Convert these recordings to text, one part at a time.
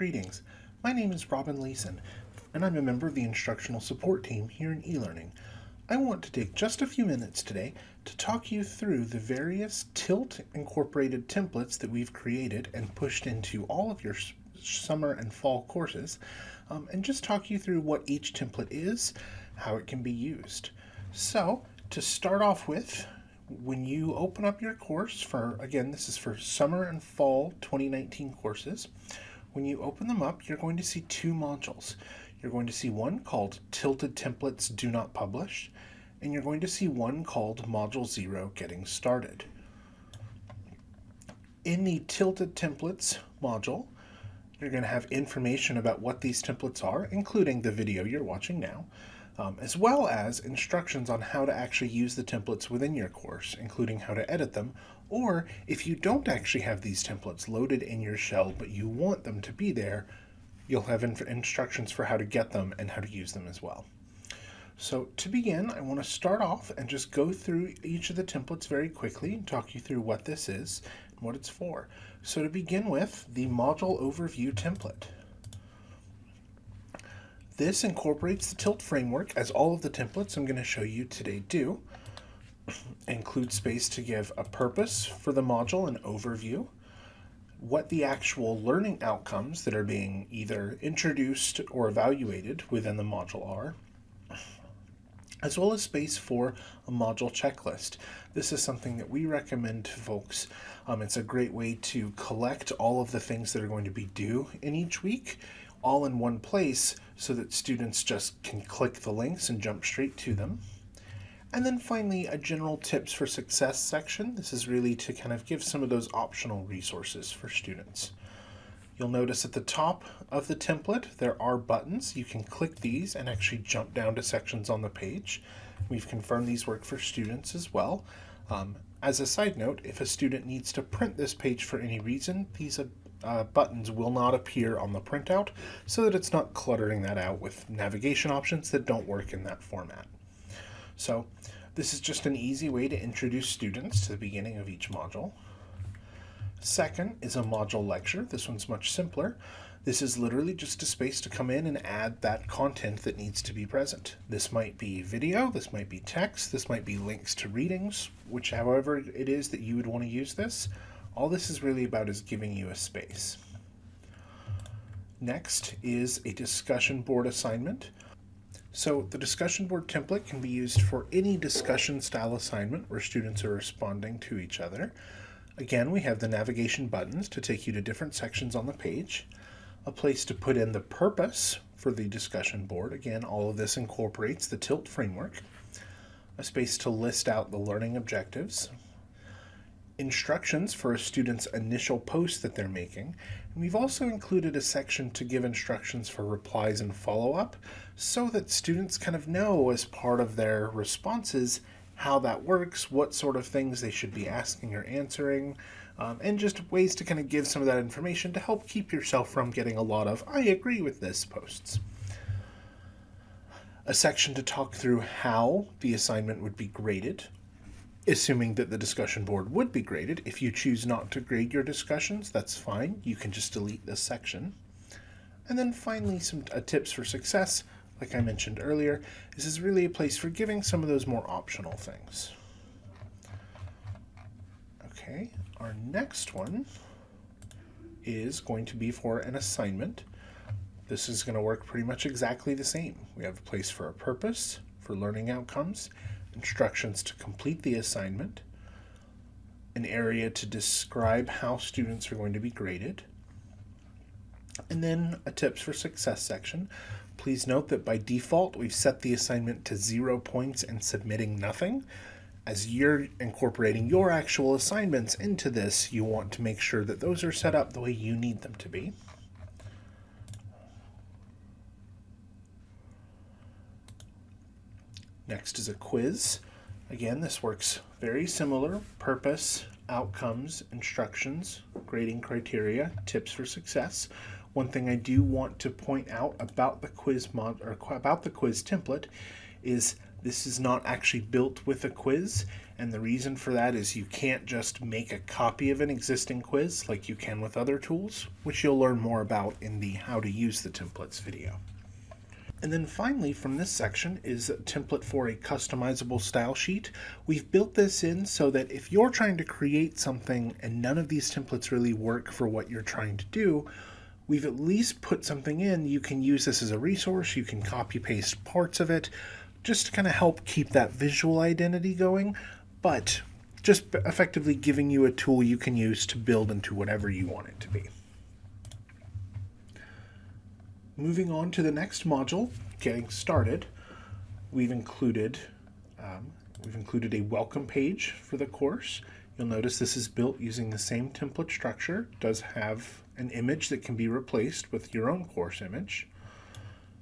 Greetings. My name is Robin Leeson, and I'm a member of the instructional support team here in eLearning. I want to take just a few minutes today to talk you through the various Tilt incorporated templates that we've created and pushed into all of your summer and fall courses, and just talk you through what each template is, how it can be used. So, to start off with, when you open up your course again, this is for summer and fall 2019 courses, when you open them up, you're going to see two modules. You're going to see one called Tilted Templates Do Not Publish, and you're going to see one called Module 0 Getting Started. In the Tilted Templates module, you're going to have information about what these templates are, including the video you're watching now, as well as instructions on how to actually use the templates within your course, including how to edit them, or if you don't actually have these templates loaded in your shell but you want them to be there, you'll have instructions for how to get them and how to use them as well. So to begin, I want to start off and just go through each of the templates very quickly and talk you through what this is and what it's for. So to begin with, the Module Overview template. This incorporates the Tilt framework, as all of the templates I'm going to show you today do. Include space to give a purpose for the module, an overview, what the actual learning outcomes that are being either introduced or evaluated within the module are, as well as space for a module checklist. This is something that we recommend to folks. It's a great way to collect all of the things that are going to be due in each week, all in one place, so that students just can click the links and jump straight to them. And then finally, a general tips for success section. This is really to kind of give some of those optional resources for students. You'll notice at the top of the template, there are buttons. You can click these and actually jump down to sections on the page. We've confirmed these work for students as well. As a side note, if a student needs to print this page for any reason, these buttons will not appear on the printout so that it's not cluttering that out with navigation options that don't work in that format. So this is just an easy way to introduce students to the beginning of each module. Second is a module lecture. This one's much simpler. This is literally just a space to come in and add that content that needs to be present. This might be video, this might be text, this might be links to readings, however it is that you would want to use this. All this is really about is giving you a space. Next is a discussion board assignment. So the discussion board template can be used for any discussion style assignment where students are responding to each other. Again, we have the navigation buttons to take you to different sections on the page, a place to put in the purpose for the discussion board. Again, all of this incorporates the Tilt framework, a space to list out the learning objectives, instructions for a student's initial post that they're making, and we've also included a section to give instructions for replies and follow-up so that students kind of know as part of their responses how that works, what sort of things they should be asking or answering, and just ways to kind of give some of that information to help keep yourself from getting a lot of "I agree with this" posts. A section to talk through how the assignment would be graded, assuming that the discussion board would be graded. If you choose not to grade your discussions, that's fine. You can just delete this section. And then finally, some tips for success. Like I mentioned earlier, this is really a place for giving some of those more optional things. Okay, our next one is going to be for an assignment. This is going to work pretty much exactly the same. We have a place for a purpose, for learning outcomes, instructions to complete the assignment, an area to describe how students are going to be graded, and then a tips for success section. Please note that by default, we've set the assignment to 0 points and submitting nothing. As you're incorporating your actual assignments into this, you want to make sure that those are set up the way you need them to be. Next is a quiz. Again, this works very similar. Purpose, outcomes, instructions, grading criteria, tips for success. One thing I do want to point out about the quiz template is This is not actually built with a quiz, and the reason for that is you can't just make a copy of an existing quiz like you can with other tools, which you'll learn more about in the How to Use the Templates video. And then finally, from this section is a template for a customizable style sheet. We've built this in so that if you're trying to create something and none of these templates really work for what you're trying to do, we've at least put something in. You can use this as a resource. You can copy paste parts of it just to kind of help keep that visual identity going, but just effectively giving you a tool you can use to build into whatever you want it to be. Moving on to the next module, getting started, we've included a welcome page for the course. You'll notice this is built using the same template structure. It does have an image that can be replaced with your own course image,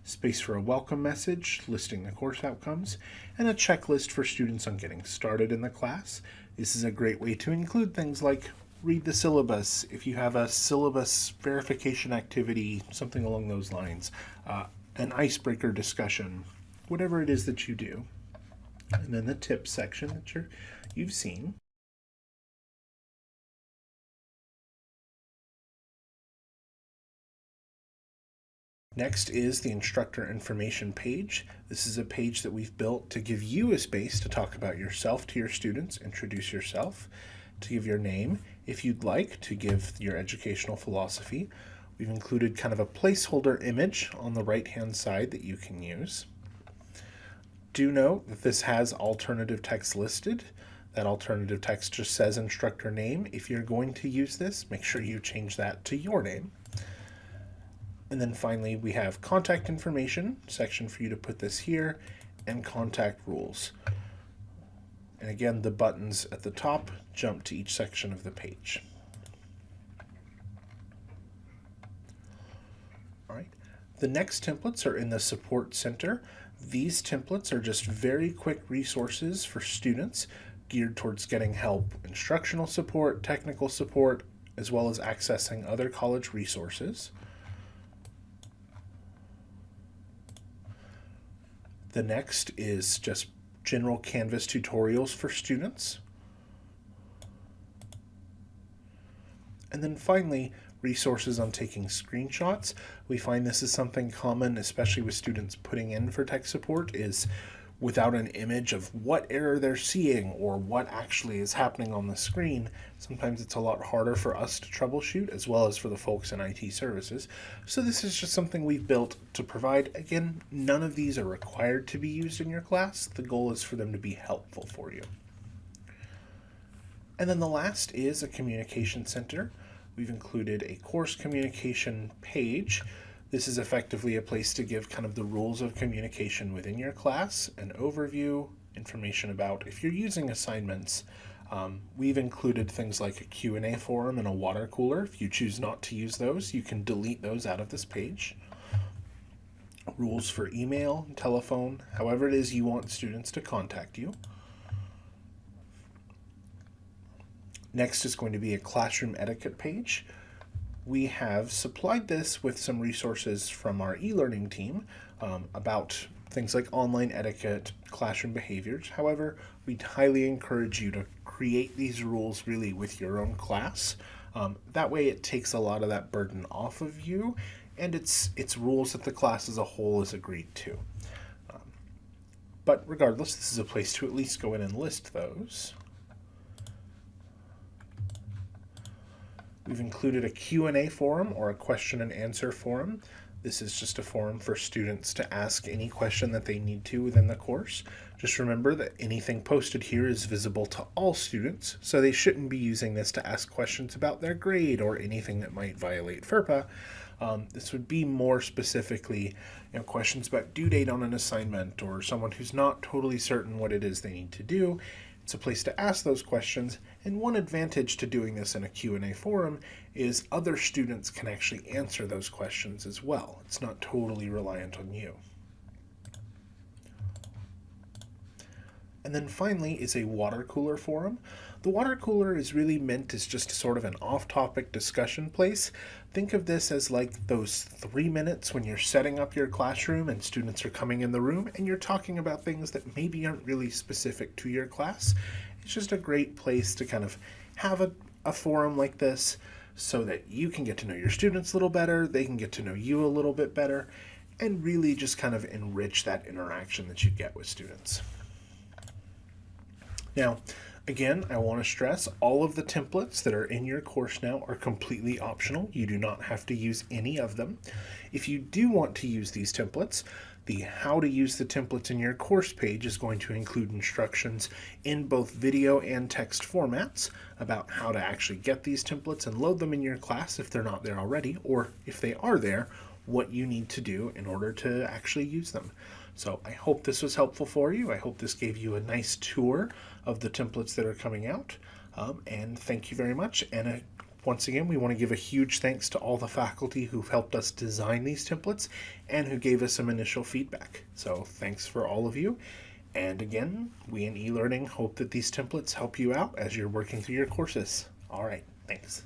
space for a welcome message listing the course outcomes, and a checklist for students on getting started in the class. This is a great way to include things like read the syllabus, if you have a syllabus verification activity, something along those lines, an icebreaker discussion, whatever it is that you do. And then the tips section that you've seen. Next is the Instructor Information page. This is a page that we've built to give you a space to talk about yourself to your students, introduce yourself, to give your name, if you'd like, to give your educational philosophy. We've included kind of a placeholder image on the right-hand side that you can use. Do note that this has alternative text listed. That alternative text just says instructor name. If you're going to use this, make sure you change that to your name. And then finally, we have contact information, section for you to put this here, and contact rules. And again, the buttons at the top jump to each section of the page. All right. The next templates are in the Support Center. These templates are just very quick resources for students geared towards getting help, instructional support, technical support, as well as accessing other college resources. The next is just general Canvas tutorials for students. And then finally, resources on taking screenshots. We find this is something common, especially with students putting in for tech support, is without an image of what error they're seeing or what actually is happening on the screen, sometimes it's a lot harder for us to troubleshoot as well as for the folks in IT services. So this is just something we've built to provide. Again, none of these are required to be used in your class. The goal is for them to be helpful for you. And then the last is a communication center. We've included a course communication page. This is effectively a place to give kind of the rules of communication within your class, an overview, information about if you're using assignments. We've included things like a Q&A forum and a water cooler. If you choose not to use those, you can delete those out of this page. Rules for email, telephone, however it is you want students to contact you. Next is going to be a classroom etiquette page. We have supplied this with some resources from our e-learning team about things like online etiquette, classroom behaviors. However, we highly encourage you to create these rules really with your own class. That way it takes a lot of that burden off of you, and it's rules that the class as a whole has agreed to. But regardless, this is a place to at least go in and list those. We've included a Q&A forum or a question and answer forum. This is just a forum for students to ask any question that they need to within the course. Just remember that anything posted here is visible to all students, so they shouldn't be using this to ask questions about their grade or anything that might violate FERPA. This would be more specifically, questions about due date on an assignment or someone who's not totally certain what it is they need to do. It's a place to ask those questions, and one advantage to doing this in a Q&A forum is other students can actually answer those questions as well. It's not totally reliant on you. And then finally is a water cooler forum. The The water cooler is really meant as just sort of an off-topic discussion place. Think of this as like those 3 minutes when you're setting up your classroom and students are coming in the room and you're talking about things that maybe aren't really specific to your class. It's just a great place to kind of have a forum like this so that you can get to know your students a little better, they can get to know you a little bit better, and really just kind of enrich that interaction that you get with students. Now, again, I want to stress all of the templates that are in your course now are completely optional. You do not have to use any of them. If you do want to use these templates, the how to use the templates in your course page is going to include instructions in both video and text formats about how to actually get these templates and load them in your class if they're not there already, or if they are there, what you need to do in order to actually use them. So I hope this was helpful for you. I hope this gave you a nice tour of the templates that are coming out. And thank you very much. And once again, we want to give a huge thanks to all the faculty who've helped us design these templates and who gave us some initial feedback. So thanks for all of you. And again, we in eLearning hope that these templates help you out as you're working through your courses. All right, thanks.